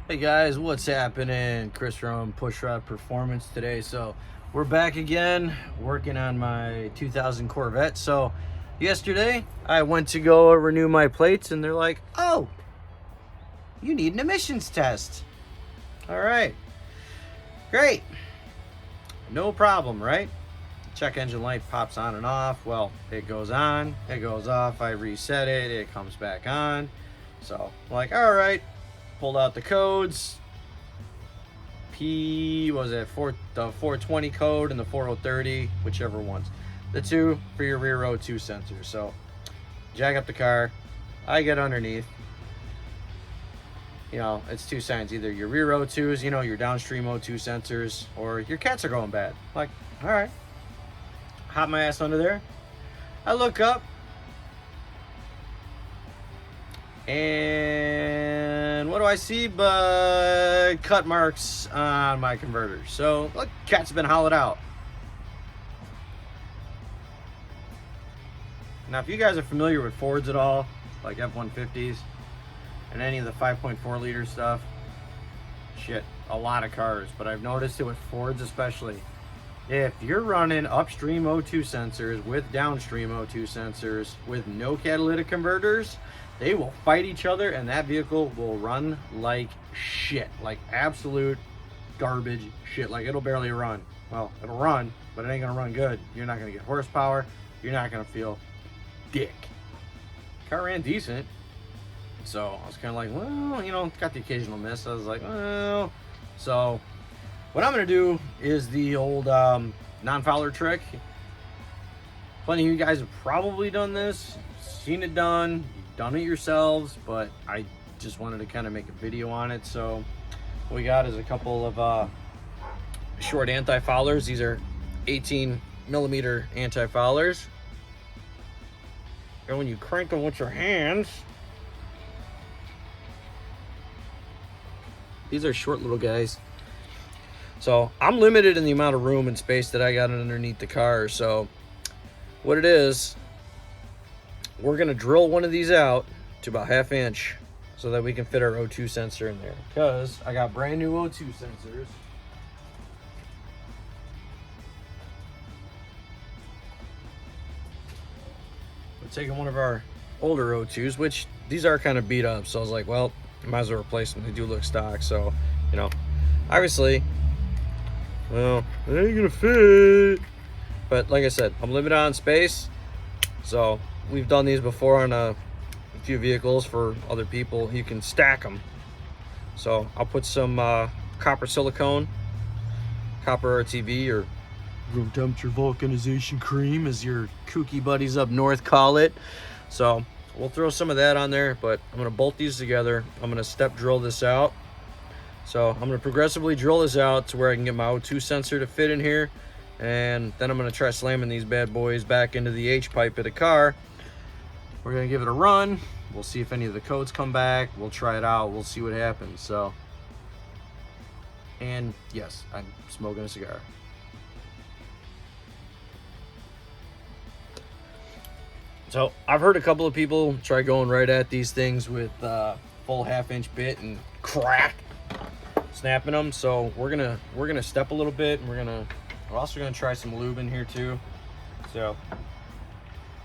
Hey guys, what's happening? Chris from Pushrod Performance today. So we're back again working on my 2000 Corvette. So yesterday I went to go renew my plates and they're like, oh, you need an emissions test. All right, great. No problem, right? Check engine light pops on and off. Well, it goes on, it goes off. I reset it, it comes back on. So I'm like, all right, pulled out the codes. The 420 code and the 4030, whichever ones. The two for your rear O2 sensors. So jack up the car, I get underneath. You know, it's two signs, either your rear O2s, you know, your downstream O2 sensors, or your cats are going bad. Like, all right, hop my ass under there. I look up and what do I see but cut marks on my converter. So look, cat's been hollowed out. Now if you guys are familiar with Fords at all, like F-150s and any of the 5.4 liter stuff, shit, a lot of cars, but I've noticed it with Fords especially. If you're running upstream O2 sensors with downstream O2 sensors with no catalytic converters, they will fight each other and that vehicle will run like shit, like absolute garbage shit. Like it'll barely run. Well, it'll run, but it ain't gonna run good. You're not gonna get horsepower. You're not gonna feel dick. Car ran decent. So I was kind of like, well, you know, got the occasional miss. I was like, well, so what I'm gonna do is the old non-fouler trick. Plenty of you guys have probably done this, seen it done it yourselves, but I just wanted to kind of make a video on it. So what we got is a couple of short anti-foulers. These are 18 millimeter anti-foulers, and when you crank them with your hands, these are short little guys. So I'm limited in the amount of room and space that I got underneath the car. So what it is, we're gonna drill one of these out to about 1/2 inch so that we can fit our O2 sensor in there, because I got brand new O2 sensors. We're taking one of our older O2s, which these are kind of beat up, so I was like, well, I might as well replace them. They do look stock, so, you know, obviously, well, it ain't gonna fit. But like I said, I'm limited on space, so we've done these before on a few vehicles for other people. You can stack them. So I'll put some copper silicone, copper RTV, or room temperature vulcanization cream, as your kooky buddies up north call it. So we'll throw some of that on there, but I'm gonna bolt these together. I'm gonna step drill this out. So I'm gonna progressively drill this out to where I can get my O2 sensor to fit in here. And then I'm gonna try slamming these bad boys back into the H-pipe of the car. We're gonna give it a run. We'll see if any of the codes come back. We'll try it out. We'll see what happens. So, and yes, I'm smoking a cigar. So I've heard a couple of people try going right at these things with full 1/2 inch bit and crack, snapping them. So we're gonna step a little bit, and we're also gonna try some lube in here too. So,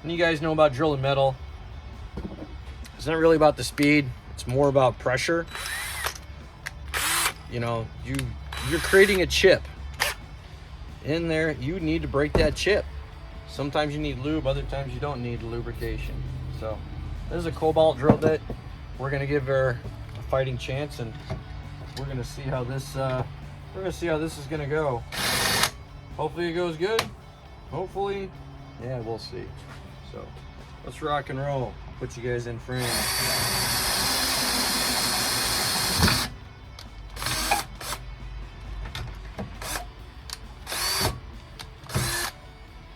and you guys know about drilling metal. It's not really about the speed. It's more about pressure. You know, you're creating a chip in there. You need to break that chip. Sometimes you need lube, other times you don't need lubrication. So this is a cobalt drill bit. We're gonna give her a fighting chance, and we're gonna see how this is gonna go. Hopefully it goes good. Hopefully, yeah, we'll see. So let's rock and roll. Put you guys in frame.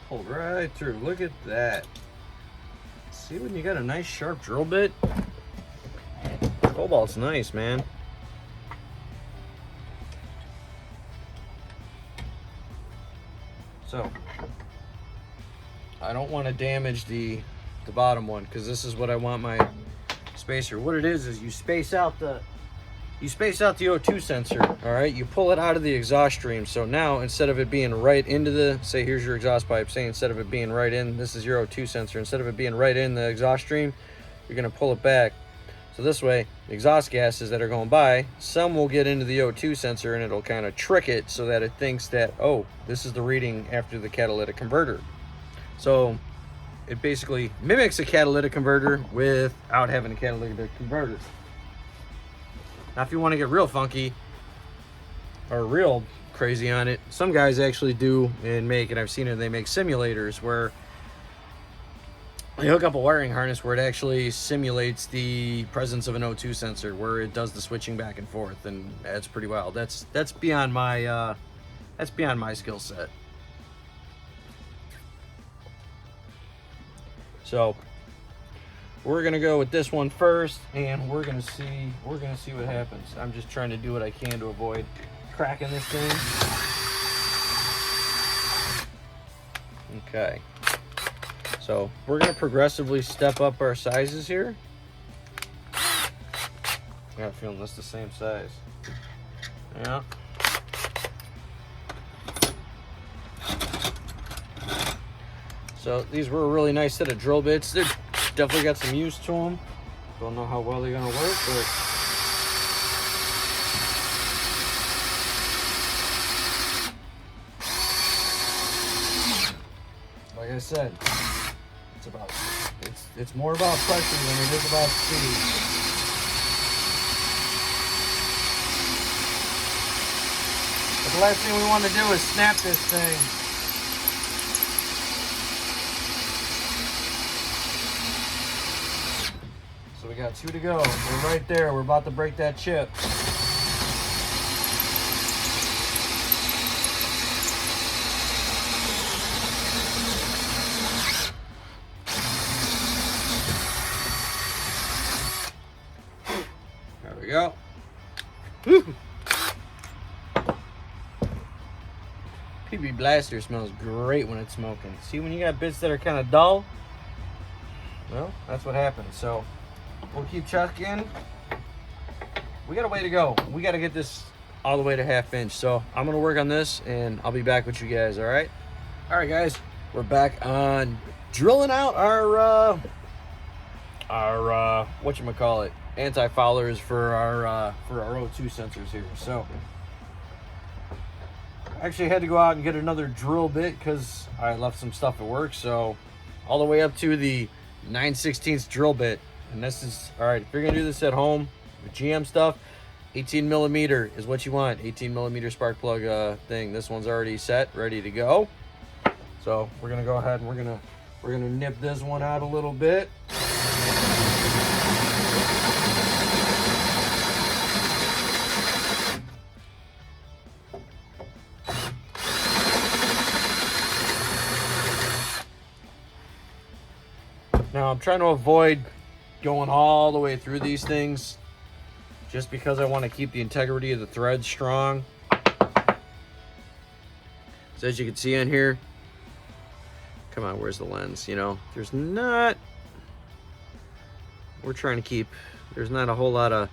Pulled right through. Look at that. See when you got a nice sharp drill bit? Cobalt's nice, man. So I don't want to damage the bottom one, because this is what I want my spacer. What it is you space out the you space out the O2 sensor, all right? You pull it out of the exhaust stream. So now, instead of it being right into the, say here's your exhaust pipe, say instead of it being right in, this is your O2 sensor, instead of it being right in the exhaust stream, you're gonna pull it back. So this way, the exhaust gases that are going by, some will get into the O2 sensor and it'll kind of trick it so that it thinks that, oh, this is the reading after the catalytic converter. So it basically mimics a catalytic converter without having a catalytic converter. Now, if you want to get real funky or real crazy on it, some guys actually do and make, and I've seen it, they make simulators where they hook up a wiring harness where it actually simulates the presence of an O2 sensor, where it does the switching back and forth, and that's pretty wild. That's beyond my skill set. So we're gonna go with this one first, and we're gonna see what happens. I'm just trying to do what I can to avoid cracking this thing. Okay. So we're gonna progressively step up our sizes here. I got a feeling that's the same size. Yeah. So these were a really nice set of drill bits. They're definitely got some use to them. Don't know how well they're gonna work, but like I said, it's more about pressure than it is about speed. But the last thing we want to do is snap this thing. So we got 2 to go. We're right there. We're about to break that chip. There we go. Woo. PB Blaster smells great when it's smoking. See, when you got bits that are kind of dull, well, that's what happens. So we'll keep chucking. We got a way to go. We got to get this all the way to 1/2 inch. So I'm going to work on this and I'll be back with you guys. All right. All right, guys, we're back on drilling out our whatchamacallit, anti-foulers for our O2 sensors here. So I actually had to go out and get another drill bit because I left some stuff at work. So all the way up to the 9/16 drill bit. And this is, all right, if you're gonna do this at home with GM stuff, 18 millimeter is what you want. 18 millimeter spark plug thing. This one's already set, ready to go. So we're gonna go ahead and we're gonna nip this one out a little bit. Now I'm trying to avoid going all the way through these things just because I want to keep the integrity of the thread strong. So as you can see on here, come on, where's the lens? You know, there's not, we're trying to keep, there's not a whole lot of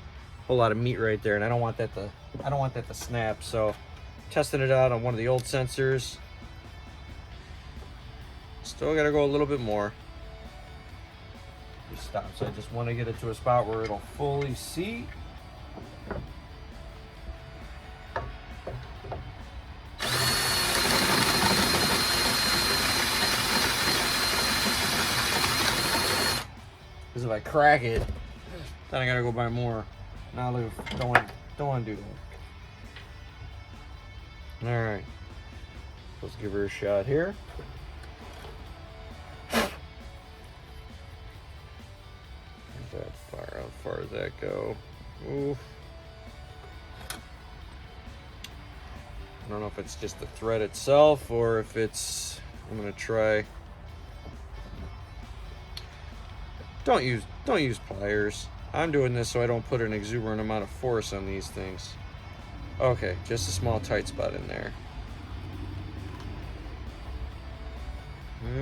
meat right there, and I don't want that to snap. So testing it out on one of the old sensors. Still got to go a little bit more. Stop. So I just want to get it to a spot where it'll fully seat. Because if I crack it, then I gotta go buy more. Now look, don't want to do that. All right, let's give her a shot here. How far does that go? Ooh. I don't know if it's just the thread itself or if it's, I'm gonna try. Don't use pliers. I'm doing this so I don't put an exuberant amount of force on these things. Okay, just a small tight spot in there.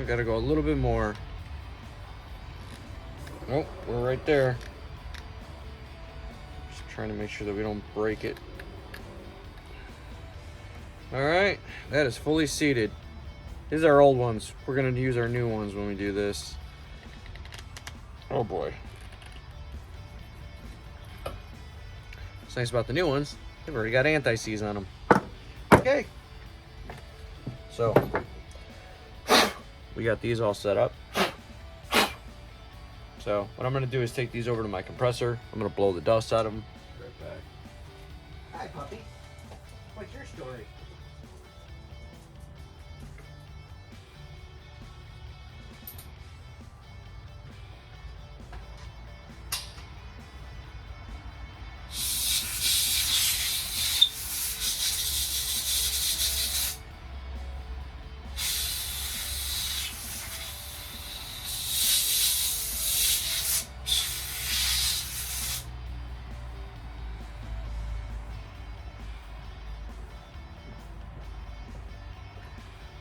Gotta go a little bit more. Oh, we're right there. Just trying to make sure that we don't break it. All right, that is fully seated. These are our old ones. We're gonna use our new ones when we do this. Oh boy. What's nice about the new ones, they've already got anti-seize on them. Okay. So, we got these all set up. So, what I'm gonna do is take these over to my compressor. I'm gonna blow the dust out of them. Right back. Hi, puppy. What's your story?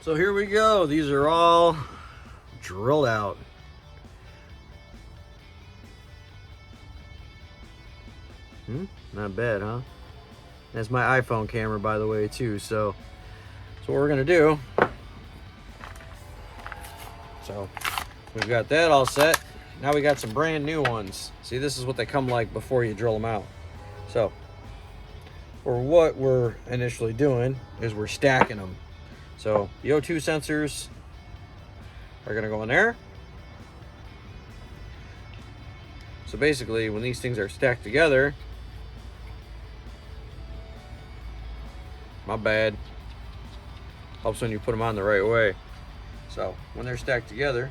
So here we go. These are all drilled out. Not bad, huh? That's my iPhone camera, by the way, too. So what we're gonna do. So we've got that all set. Now we got some brand new ones. See, this is what they come like before you drill them out. So, or what we're initially doing is we're stacking them. So the O2 sensors are gonna go in there. So basically, when these things are stacked together, my bad, helps when you put them on the right way. So when they're stacked together,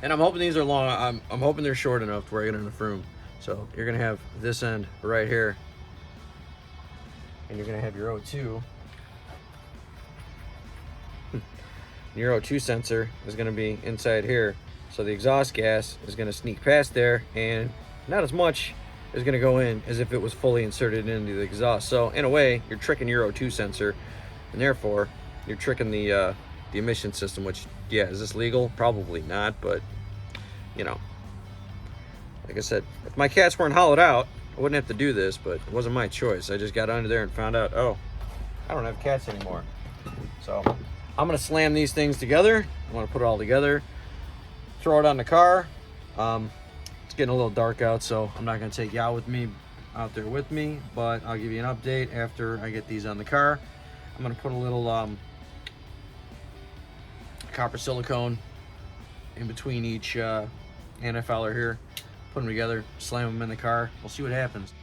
and I'm hoping these are long, I'm hoping they're short enough to where I get enough room. So you're gonna have this end right here, and you're gonna have your O2. Your O2 sensor is gonna be inside here. So the exhaust gas is gonna sneak past there, and not as much is gonna go in as if it was fully inserted into the exhaust. So in a way, you're tricking your O2 sensor, and therefore you're tricking the emission system, which, yeah, is this legal? Probably not, but you know, like I said, if my cats weren't hollowed out, I wouldn't have to do this, but it wasn't my choice. I just got under there and found out, oh, I don't have cats anymore. So I'm gonna slam these things together. I wanna put it all together, throw it on the car. It's getting a little dark out, so I'm not gonna take you out there with me, but I'll give you an update after I get these on the car. I'm gonna put a little copper silicone in between each anti-fouler here. Put them together, slam them in the car. We'll see what happens.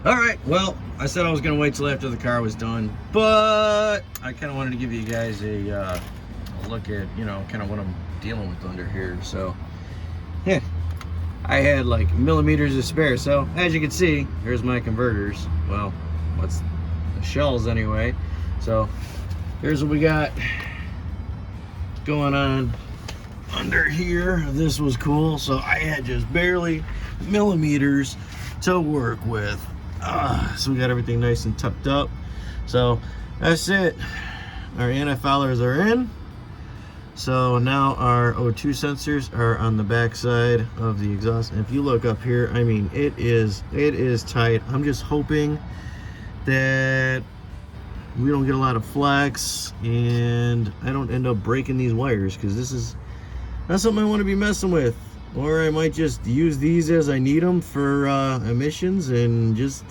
All right, well, I said I was gonna wait till after the car was done, but I kind of wanted to give you guys a look at, you know, kind of what I'm dealing with under here. So, yeah, I had like millimeters to spare. So as you can see, here's my converters. Well, what's the shells anyway. So here's what we got going on under here. This was cool. So I had just barely millimeters to work with. So we got everything nice and tucked up. So that's it. Our anti-foulers are in. So now our O2 sensors are on the back side of the exhaust. And if you look up here, I mean, it is tight. I'm just hoping that we don't get a lot of flex and I don't end up breaking these wires, because this is not something I want to be messing with. Or I might just use these as I need them for emissions and just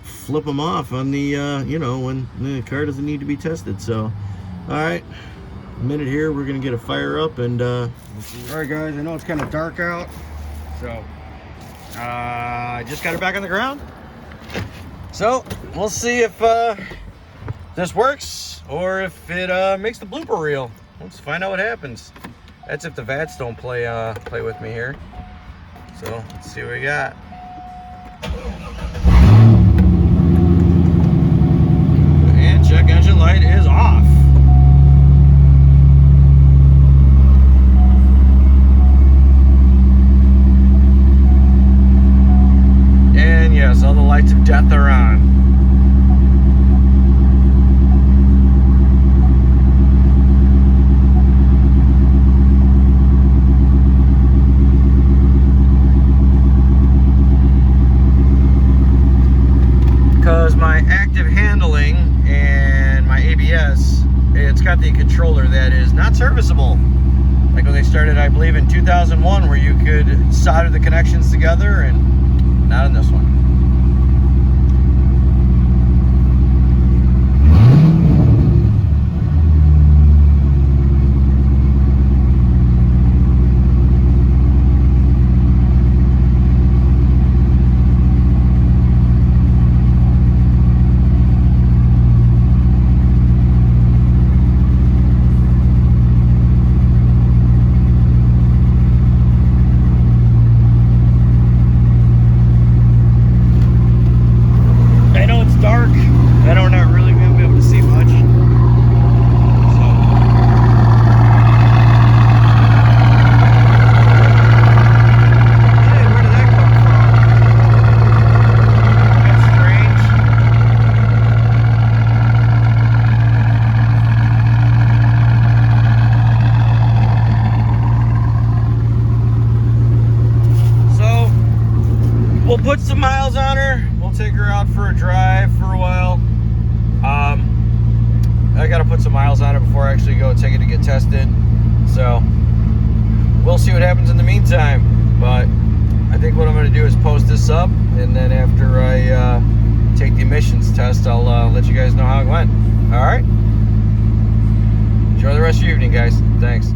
flip them off on the, you know, when the car doesn't need to be tested. So, all right, a minute here, we're gonna get a fire up and all right guys, I know it's kind of dark out, so I just got it back on the ground. So we'll see if this works or if it makes the blooper reel. Let's find out what happens. That's if the VATs don't play with me here. So let's see what we got. And check engine light is off. And yes, all the lights of death are on. it's got the controller that is not serviceable. Like when they started, I believe in 2001, where you could solder the connections together, and not in this one. I don't not really gonna be able to see much. So. Hey, where did that come from? That's strange. So we'll put some miles on her. We'll take her out for a drive for a while. I gotta put some miles on it before I actually go take it to get tested. So we'll see what happens in the meantime. But I think what I'm gonna do is post this up, and then after I take the emissions test, I'll let you guys know how it went. All right. Enjoy the rest of your evening, guys. Thanks.